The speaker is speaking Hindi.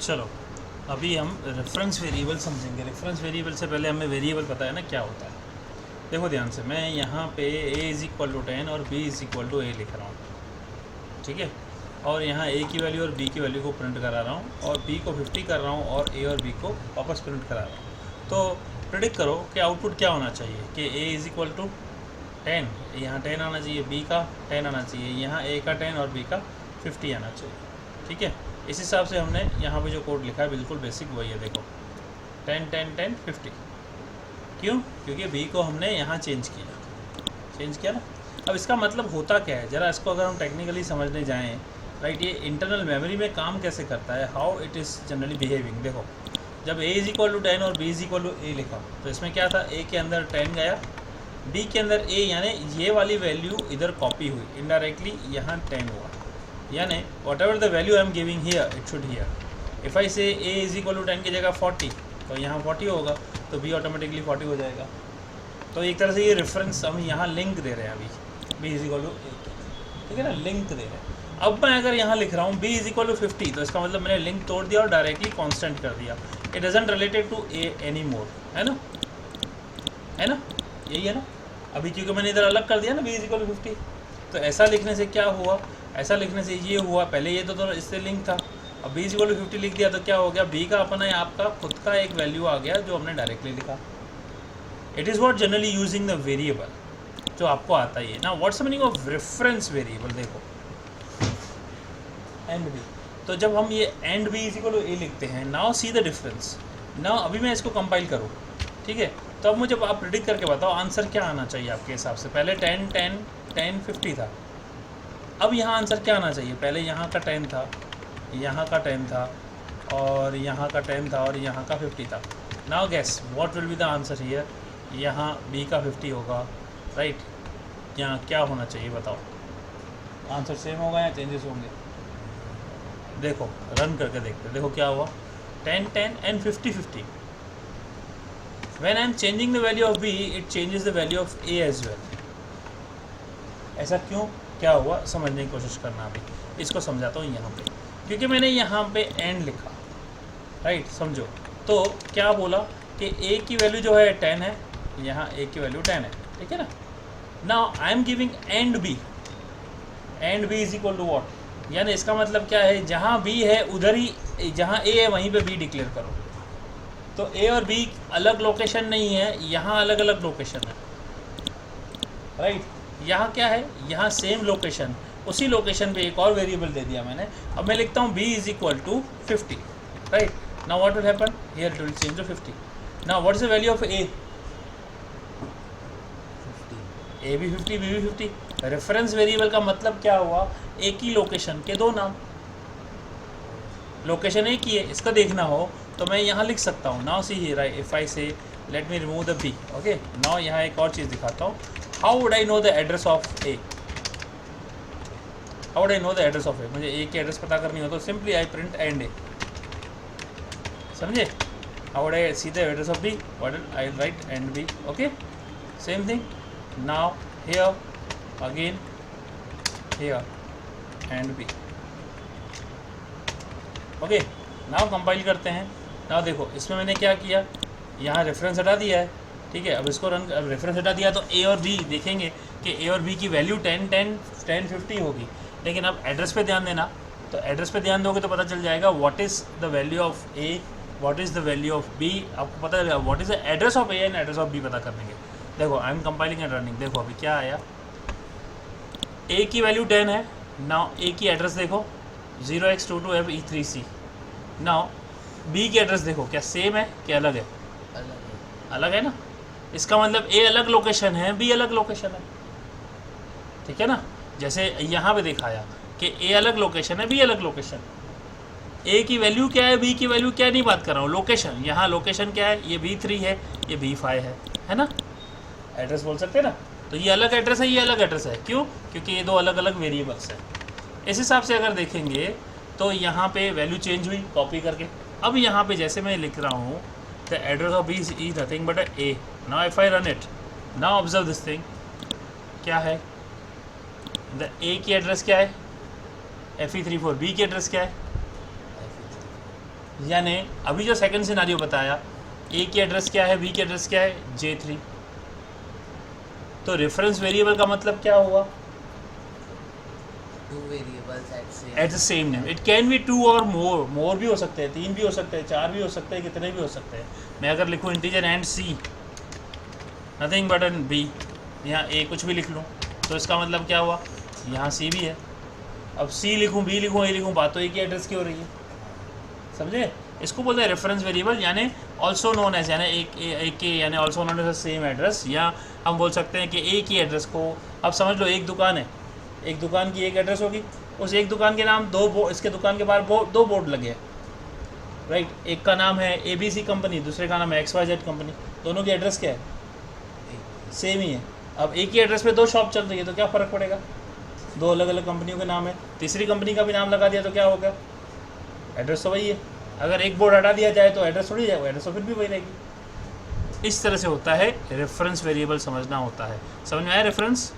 चलो अभी हम रेफरेंस वेरिएबल समझेंगे। रेफरेंस वेरिएबल से पहले हमें वेरिएबल पता है ना क्या होता है। देखो ध्यान से, मैं यहाँ पे a इज़ इक्वल टू 10 और b is equal to a लिख रहा हूँ, ठीक है। और यहाँ a की वैल्यू और b की वैल्यू को प्रिंट करा रहा हूँ और b को 50 कर रहा हूँ और a और b को वापस प्रिंट करा रहा हूँ। तो प्रिडिक्ट करो कि आउटपुट क्या होना चाहिए कि a इज़ इक्वल टू 10, यहाँ 10 आना चाहिए, b का 10 आना चाहिए, यहाँ a का 10 और b का 50 आना चाहिए, ठीक है। इस हिसाब से हमने यहाँ पे जो कोड लिखा है बिल्कुल बेसिक वही है। देखो 10 10 10 50, क्यों? क्योंकि b को हमने यहाँ चेंज किया ना। अब इसका मतलब होता क्या है, ज़रा इसको अगर हम टेक्निकली समझने जाएँ, राइट, ये इंटरनल मेमोरी में काम कैसे करता है, how it is generally behaving. देखो जब a इज़ इक्वल टू 10 और b is equal to a लिखा तो इसमें क्या था, a के अंदर 10 गया, b के अंदर a, यानी ये वाली वैल्यू इधर कॉपी हुई इनडायरेक्टली, यहाँ 10 हुआ, यानी what ever the value I am giving here it should hear. If I से a इज़ इक्वल टू 10 की जगह 40 तो यहाँ 40 होगा, तो b ऑटोमेटिकली 40 हो जाएगा। तो एक तरह से ये रेफरेंस हम यहाँ लिंक दे रहे हैं अभी, b is equal to a, ठीक है ना, लिंक दे रहे हैं। अब मैं अगर यहाँ लिख रहा हूँ b इज़ इक्वल टू 50 तो इसका मतलब मैंने लिंक तोड़ दिया और डायरेक्टली कांस्टेंट कर दिया। It doesn't related to a any more, है ना, यही है ना। अभी क्योंकि मैंने इधर अलग कर दिया ना b इज़ इक्वल टू 50, तो ऐसा लिखने से क्या हुआ, ऐसा लिखने से ये हुआ, पहले ये तो इससे लिंक था, अब b इज़ इक्वल टू 50 लिख दिया तो क्या हो गया, b का अपना आपका खुद का एक वैल्यू आ गया जो हमने डायरेक्टली लिखा। It is what generally using the variable, जो आपको आता ही है ना। What's the meaning of reference variable, देखो एंड b, तो जब हम ये and b is equal to a लिखते हैं, now see the difference. Now अभी मैं इसको कंपाइल करूँ, ठीक है, तो अब मुझे आप प्रिडिक्ट करके बताओ आंसर क्या आना चाहिए आपके हिसाब से। पहले 10 10 10 50 था, अब यहाँ आंसर क्या आना चाहिए, पहले यहाँ का 10 था, यहाँ का 10 था और यहाँ का 10 था और यहाँ का 50 था। Now gas what will be the answer here, यहाँ b का 50 होगा, राइट। यहाँ क्या होना चाहिए बताओ, आंसर सेम होगा या चेंजेस होंगे? देखो रन करके देखते हैं, देखो क्या हुआ, 10 10 and 50 50। When I am changing the value of b, it changes the value of a as well। ऐसा क्यों, क्या हुआ, समझने की कोशिश करना। अभी इसको समझाता हूँ यहाँ पे, क्योंकि मैंने यहाँ पे एंड लिखा, राइट, समझो। तो क्या बोला कि a की वैल्यू जो है 10 है, यहाँ a की वैल्यू 10 है, ठीक है ना। Now I am giving and b, and b is equal to what, यानी इसका मतलब क्या है, जहाँ b है उधर ही, जहाँ a है वहीं पे b डिक्लेयर करो। तो a और b अलग लोकेशन नहीं है, यहाँ अलग अलग लोकेशन है, राइट। यहाँ क्या है, यहाँ सेम लोकेशन, उसी लोकेशन पे एक और वेरिएबल दे दिया मैंने। अब मैं लिखता हूँ b is equal to 50, right. Now what will happen here, it will change to 50। Now what is the value of a, a भी 50 b भी 50। रेफरेंस वेरिएबल का मतलब क्या हुआ, एक ही लोकेशन के दो नाम, लोकेशन एक ही है, इसका देखना हो तो मैं यहाँ लिख सकता हूँ। Now see here, if I say let me remove the b, okay. Now यहाँ एक और चीज़ दिखाता हूँ, how would I know the address of a, how would I know the address of a। मुझे a की एड्रेस पता करनी हो तो simply I print and a, समझे। How would I see the address of b, what I write and b, okay, same thing. Now here again here and b, okay. Now compile करते हैं। नाउ देखो इसमें मैंने क्या किया, यहाँ रेफरेंस हटा दिया है, ठीक है। अब इसको रन, अब रेफरेंस हटा दिया तो a और b देखेंगे कि a और b की वैल्यू 10 10 10 50 होगी। लेकिन अब एड्रेस पे ध्यान देना, तो एड्रेस पे ध्यान दोगे तो पता चल जाएगा what is the value of a, what is the value of b। आपको पता चलेगा what is the address of a and address of b पता करने के। देखो I am compiling and running, देखो अभी क्या आया, a की वैल्यू 10 है। नाउ a की एड्रेस देखो 0x22FE3C। नाउ b की एड्रेस देखो, क्या सेम है क्या अलग है, अलग है ना। इसका मतलब a अलग लोकेशन है, b अलग लोकेशन है, ठीक है ना। जैसे यहाँ पे दिखाया कि a अलग लोकेशन है, b अलग लोकेशन। a की वैल्यू क्या है, b की वैल्यू क्या है, नहीं बात कर रहा हूँ, लोकेशन। यहाँ लोकेशन क्या है, ये B3 है, ये B5 है ना। एड्रेस बोल सकते हैं ना। तो ये अलग एड्रेस है, ये अलग एड्रेस है, क्यों? क्योंकि ये दो अलग अलग वेरिएबल्स हैं। इस हिसाब से अगर देखेंगे तो यहाँ पे वैल्यू चेंज हुई कॉपी करके। अब यहाँ पे जैसे मैं लिख रहा हूँ the address of b is nothing but a। Now if I run it, now observe this thing, क्या है, द a की एड्रेस क्या है FE34, b की एड्रेस क्या है यानी अभी जो सेकंड सिनारियो बताया, ए की एड्रेस क्या है, बी की एड्रेस क्या है, J3, तो रेफरेंस वेरिएबल का मतलब क्या हुआ, two variables at the same name. It can be 2 और मोर भी हो सकते हैं, 3 भी हो सकते हैं, 4 भी हो सकते हैं, कितने भी हो सकते हैं। मैं अगर लिखूँ integer and see nothing but N B, यहाँ ए कुछ भी लिख लूँ, तो इसका मतलब क्या हुआ, यहाँ सी भी है। अब सी लिखूँ, बी लिखूँ, ए लिखूँ, बात तो एक ही एड्रेस की हो रही है, समझे। इसको बोलते हैं रेफरेंस वेरिएबल, यानी ऑल्सो नोन एज, यानी एक के यानी also known as same address. या हम बोल सकते हैं कि एक ही एड्रेस को, अब समझ लो एक दुकान है, एक दुकान की एक एड्रेस होगी, उस एक दुकान के नाम इसके दुकान के बाहर 2 बोर्ड लगे हैं, राइट। एक का नाम है ABC कंपनी, दूसरे का नाम है XYZ कंपनी, दोनों की एड्रेस क्या है, सेम ही है। अब एक ही एड्रेस पे 2 शॉप चल रही है, तो क्या फ़र्क पड़ेगा, 2 अलग अलग कंपनियों के नाम है, तीसरी कंपनी का भी नाम लगा दिया तो क्या होगा, एड्रेस तो वही है। अगर एक बोर्ड हटा दिया जाए तो एड्रेस थोड़ी जाएगा, एड्रेस तो फिर भी वही रहेगी। इस तरह से होता है रेफरेंस वेरिएबल, समझना होता है। समझ में आया रेफरेंस।